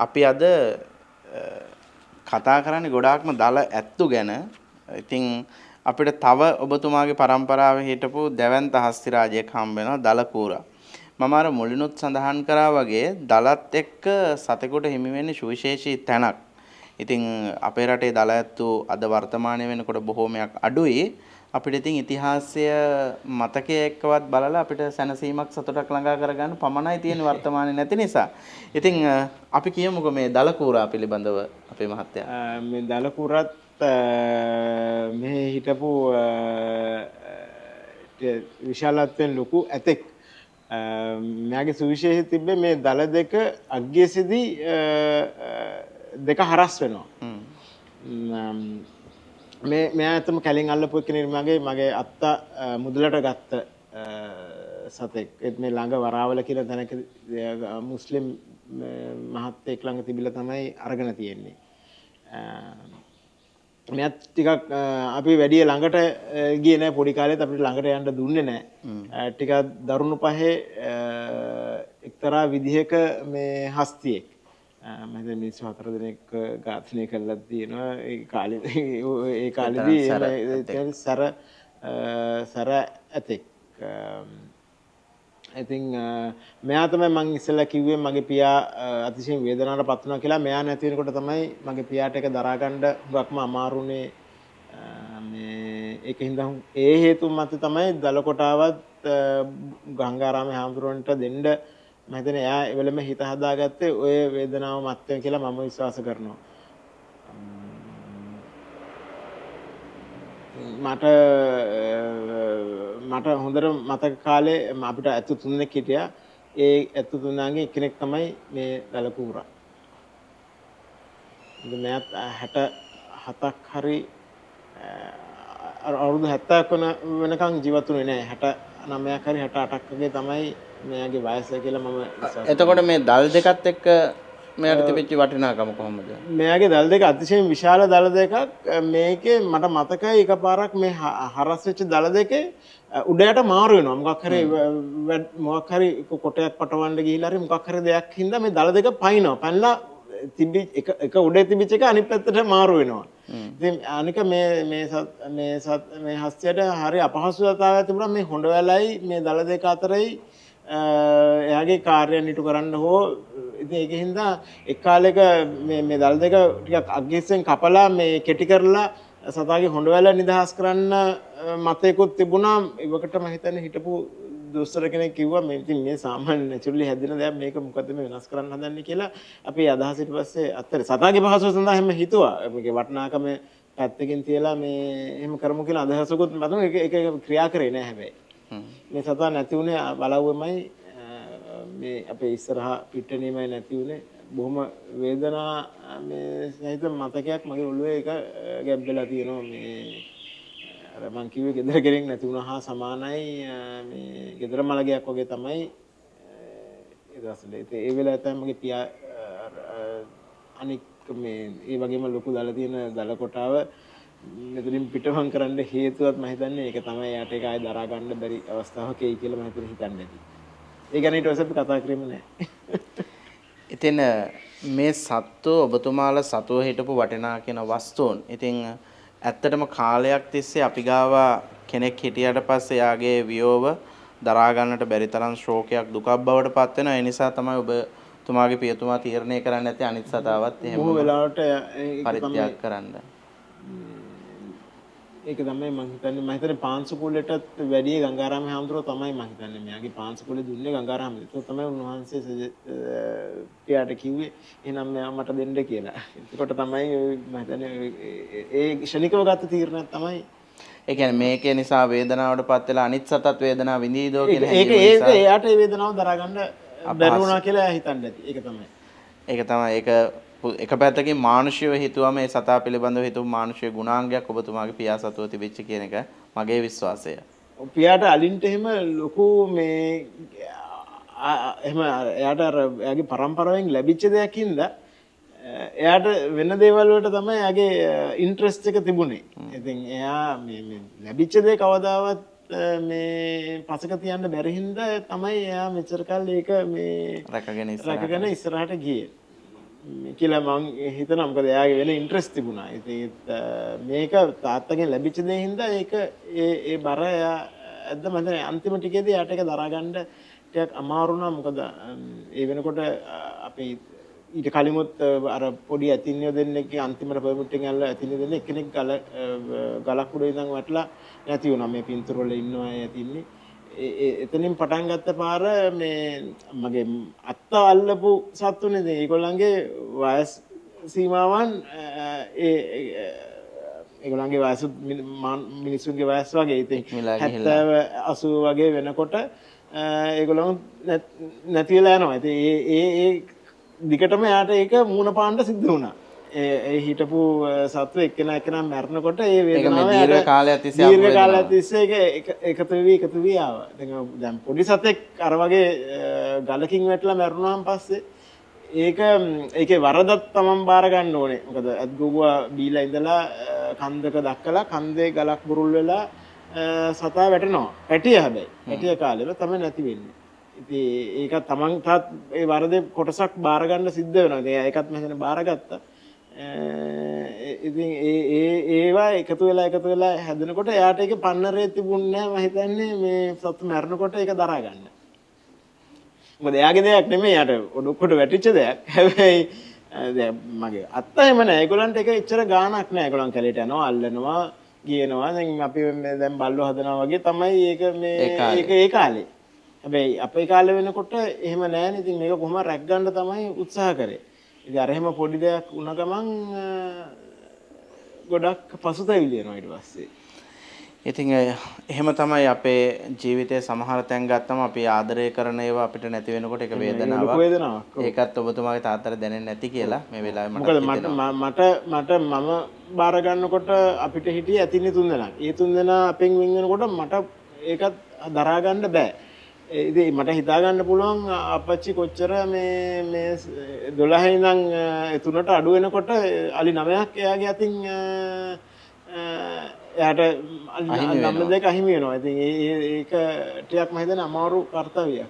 අපි අද කතා කරන්නේ ගොඩාක්ම දල ඇත්තු ගැන. ඉතින් අපිට තව ඔබතුමාගේ පරම්පරාවේ හිටපු දැවැන්ත හස්තිරාජයෙක් හම්බ වෙනවා දලකූරා. මම අර මුලිනුත් සඳහන් කරා වගේ දලත් එක්ක සතෙකුට හිමි වෙන්නේ සුවිශේෂී තැනක්. ඉතින් අපේ රටේ දල ඇත්තු අද වර්තමානයේ වෙනකොට බොහෝමයක් අඩුයි. අපිට ඉතින් ඉතිහාසය මතකයේ එක්කවත් බලලා අපිට සැනසීමක් සතුටක් ළඟා කරගන්න පමණයි තියෙන වර්තමානයේ නැති නිසා. ඉතින් අපි කියමුකෝ මේ දලකූරා පිළිබඳව අපේ මහත්තයා. මේ දලකූරත් මේ හිටපු විශාලත්වයෙන් ලොකු ඇතෙක්. මෙයාගේ සුවිශේෂය තිබ්බේ මේ දල දෙක අග්ගියසේදී දෙක හරස් වෙනවා. මෙයා ඇත්තම කැලෙන් අල්ලපු කෙනෙක් මගේ අත්තා මුදලට ගත්ත සතෙක්. මේ ළඟ වරාවල කියලා තැනක මුස්ලිම් මහත්තයෙක් ළඟ තිබිලා තමයි අරගෙන තියෙන්නේ. මෙයත් ටිකක් අපි වැඩි ළඟට ගියේ නැහැ පොඩි කාලේත් අපිට ළඟට යන්න දුන්නේ නැහැ. ටිකක් දරුණු පහේ එක්තරා විදිහක මේ හස්තියෙක්. මම හිතන්නේ මිනිස්සු 4 දෙනෙක් ඝාතනය කළා තියෙනවා ඒ කාලේදී සර ඇතෙක්. ඉතින් මෙයා තමයි මම ඉස්සෙල්ලා කිව්වේ මගේ පියා අතිශයින් වේදනාවට පත් වුණා කියලා. මෙයා නැති වෙනකොට තමයි මගේ පියාට ඒක දරා ගන්න හුඟක්ම අමාරුනේ. මේ ඒකින්ද ඒ හේතු මත තමයි දලකොටාවත් ගංගාරාමේ හාමුදුරන්ට දෙන්න මම හිතන්නේ එයා එවලම හිත හදාගත්තේ ඔය වේදනාව මත්යෙන් කියලා මම විශ්වාස කරනවා. මට හොඳට මතක කාලේ අපිට ඇත්තු 3 දෙනෙක් හිටියා. ඒ ඇත්තු 3න්ගේ එක්කෙනෙක් තමයි මේ දලකූරා. ඉතින් මෑත් 67ක් හරි අවුරුදු 70ක් වෙනකන් ජීවත් වුණේ නැහැ. 69ක් හරි 68ක් වගේ තමයි මෙයාගේ වයස කියලා මම විශ්වාස. එතකොට මේ දල් දෙකත් එක්ක මෙයාට තිබෙච්ච වටිනාකම කොහොමද? මෙයාගේ දල් දෙක අතිශයින් විශාල දල දෙකක්. මේකේ මට මතකයි එකපාරක් මේ හරස් වෙච්ච දල දෙකේ උඩයට මාරු වෙනවා. මොකක් හරි කොටයක් පටවන්න ගිහිල්ලා හරි මොකක් හරි දෙයක් හින්දා මේ දල දෙක පයින්නවා. පැනලා එක උඩේ තිබිච්ච එක අනිත් පැත්තට මාරු වෙනවා. ඉතින් අනික මේ හස්තියට හරි අපහසුතාවයක් තිබුණා මේ හොඬ වැලයි මේ දල දෙක අතරයි එයාගේ කාර්යයන් ඉටු කරන්න හෝ. ඉතින් ඒකින් හින්දා එක් කාලයක මේ දල දෙක ටිකක් අග්ගිස්සෙන් කපලා මේ කෙටි කරලා සතාගේ හොඬ වැල නිදහස් කරන්න මතයකුත් තිබුණා. ඒවකට මම හිතන්නේ හිටපු දොස්තර කෙනෙක් කිව්වා මේ ඉතින් මේ සාමාන්‍ය නැචරලි හැදෙන දෙයක් මේක මොකද මේ වෙනස් කරන්න හදන්නේ කියලා. අපි අදහස් ඊට පස්සේ අත්තර සතාගේ පහසුව සඳහා හැම හිතුවා. මේකේ වටිනාකම පැත්තකින් තියලා මේ එහෙම කරමු කියලා අදහසකුත් මතම ඒක ක්‍රියා කරේ නෑ හැබැයි. මේ සතා නැති වුණේ බලවුවමයි මේ අපේ ඉස්සරහා පිට්ටනියමයි නැති වුණේ. බොහොම වේදනා මේ සහිත මතකයක් මගේ ඔළුවේ එක ගැබ්බෙලා තියෙනවා. මේ අර මං කිව්වේ ගෙදර කෙනෙක් නැති වුණා හා සමානයි මේ ගෙදර මලගයක් වගේ තමයි ඒ දවස්වල. ඒ වෙලාවේ තමයි මගේ පියා අනික් මේ ඒ වගේම ලොකු දල තියෙන දල කොටාව මෙතනින් පිටවම් කරන්න හේතුවත් මම හිතන්නේ ඒක තමයි යාට ඒක ආයෙ දරා ගන්න බැරි අවස්ථාවක් එයි කියලා මම හිතන්නේ නැති. ඒ ගැන ඊට පස්සේ අපි කතා කරෙම නැහැ. ඉතින් මේ සත්තු ඔබතුමාලා සතුව හිටපු වටිනා කියන වස්තුන්. ඉතින් ඇත්තටම කාලයක් තිස්සේ අපි ගාව කෙනෙක් හිටියට පස්සේ යාගේ වියෝව දරා ගන්නට බැරි තරම් ශෝකයක් දුකක් බවට පත් වෙනවා. ඒ නිසා තමයි ඔබතුමාගේ පියතුමා තීරණය කරන්නේ නැති අනිත් සතාවත් එහෙම බොහෝ වෙලාවට පරිත්‍යාග කරන්න. ඒක තමයි මම හිතන්නේ පාන්සුකුලෙටත් වැඩි ගංගාරාමේ හාමුදුරුවෝ තමයි මම හිතන්නේ මෙයාගේ පාන්සුකුලේ දුන්නේ ගංගාරාමේ. ඒක තමයි උන්වහන්සේ පියාට කිව්වේ එහෙනම් මෙයා මට දෙන්න කියලා. එතකොට තමයි මම හිතන්නේ ඒ ක්ෂණිකව ගත්ත තීරණයක් තමයි. ඒ කියන්නේ මේකේ නිසා වේදනාවට පත් වෙලා අනිත් සතත් වේදනාව විඳීදෝ කියන ඒක එයාට ඒ වේදනාව දරා ගන්න බැරි වුණා කියලා හිතන්නේ නැති. ඒක තමයි. ඒක එක පැත්තකින් මානුෂීව හිතුවම මේ සතා පිළිබඳව හිතුව මානුෂීය ගුණාංගයක් ඔබතුමාගේ පියා සතුව තිබිච්ච කියන එක මගේ විශ්වාසය. පියාට අලින්ට එහෙම ලොකු මේ එහෙම එයාට අර එයාගේ පරම්පරාවෙන් ලැබිච්ච දෙයක්ින්ද එයාට වෙන දේවල් වලට තමයි එයාගේ ඉන්ට්‍රස්ට් එක තිබුණේ. ඉතින් එයා මේ ලැබිච්ච දේ කවදාවත් මේ පසක තියන්න බැරි හින්දා තමයි එයා මෙච්චර කල් ඒක මේ රැකගෙන ඉස්සරහට ගියේ. කියලා මම හිතනවා. මොකද එයාගේ වෙන ඉන්ට්‍රස්ට් තිබුණා. ඉතින් මේක තාත්තගෙන් ලැබිච්ච දේ හින්දා ඒක ඒ බර එයා ඇද්ද මම අන්තිම ටිකේදී යාට ඒක දරා ගන්න ටිකක් අමාරු වුණා. මොකද ඒ වෙනකොට අපි ඊට කලිමුත් අර පොඩි ඇතින්නියෝ දෙන්නෙක්ගේ අන්තිමට පර්මිට් එකෙන් ඇල්ල ඇතින්නියෝ දෙන්නෙක් එක්කෙනෙක් ගලක් උඩ ඉඳන් වැටලා නැති වුණා. මේ පින්තූර වල ඉන්නවා ඇතින්නේ. එතනින් පටන් ගත්ත පාර මේ මගේ අත්ත අල්ලපු සත්තුනේ ඉතින් ඒගොල්ලන්ගේ වයස් සීමාවන් ඒගොල්ලන්ගේ වයස මිනිස්සුන්ගේ වයස් වගේ ඉතින් 70 80 වගේ වෙනකොට ඒගොල්ලන් නැති වෙලා යනවා. ඉතින් ඒ දිගටම යාට ඒක මූණ පාන්න සිද්ධ වුණා. ඒ හිටපු සත්තු එක්කෙනා මැරෙනකොට ඒ වේදනාව දීර්ඝ කාලයක් තිස්සේ ඒක එකතු වී ආවා. දැන් පොඩි සතෙක් අර වගේ ගලකින් වැටලා මැරුණාන් පස්සේ ඒකේ වරදක් තමන් බාර ගන්න ඕනේ. මොකද අද්ගුගුවා බීලා ඉඳලා කන්දක දක්කලා කන්දේ ගලක් බුරුල් වෙලා සතා වැටෙනවා. පැටිය හැබැයි. පැටිය කාලෙම තමයි නැති වෙන්නේ. ඉතින් ඒක තමන්ටත් ඒ වරදේ කොටසක් බාර ගන්න සිද්ධ වෙනවා. ඉතින් ඒකත් මම හිතන්නේ බාරගත්තා. ඉතින් ඒවා එකතු වෙලා හැදෙනකොට එයාට ඒක පන්නරේ තිබුණේ නැහැ. මම හිතන්නේ මේ සතු මැරෙනකොට ඒක දරා ගන්න. මොකද එයාගේ දෙයක් නෙමෙයි යාට ඔඩොක්කොට වැටිච්ච දෙයක්. හැබැයි දැන් මගේ අත්තා එහෙම නැහැ. ඒගොල්ලන්ට ඒක එච්චර ගාණක් නැහැ. ඒගොල්ලන් කැලේට යනවා, අල්ලනවා, ගියනවා. දැන් අපි දැන් බල්ලෝ හදනවා වගේ තමයි ඒක ඒ කාලේ. හැබැයි අපේ කාලේ වෙනකොට එහෙම නැහැනේ. ඉතින් මේක කොහොම රැක් ගන්න තමයි උත්සාහ කරේ. ඉතින් අර එහෙම පොඩි දෙයක් වුණ ගමන් ගොඩක් පසුතැවිලි වෙනවා ඊට පස්සේ. ඉතින් එහෙම තමයි අපේ ජීවිතයේ සමහර තැන් ගත්තම අපි ආදරය කරන ඒවා අපිට නැති වෙනකොට ඒක වේදනාවක්. ඒකත් ඔබතුමාගේ තාත්තට දැනෙන්නේ නැති කියලා මේ වෙලාවේ මට මම බාර ගන්නකොට අපිට හිටියේ ඇතින්නේ 3 දෙනා. ඒ 3 දෙනා අපෙන් වෙන් වෙනකොට මට ඒකත් දරා ගන්න බෑ. ඉතින් මට හිතා ගන්න පුළුවන් අපච්චි කොච්චර මේ 12 ඉඳන් 3ට අඩු වෙනකොට අලි 9ක් එයාගේ අතින් එයාට අලි 9 දෙක අහිමි වෙනවා. ඉතින් ඒක ටිකක් මම හිතන්නේ අමාරු කාර්යයක්.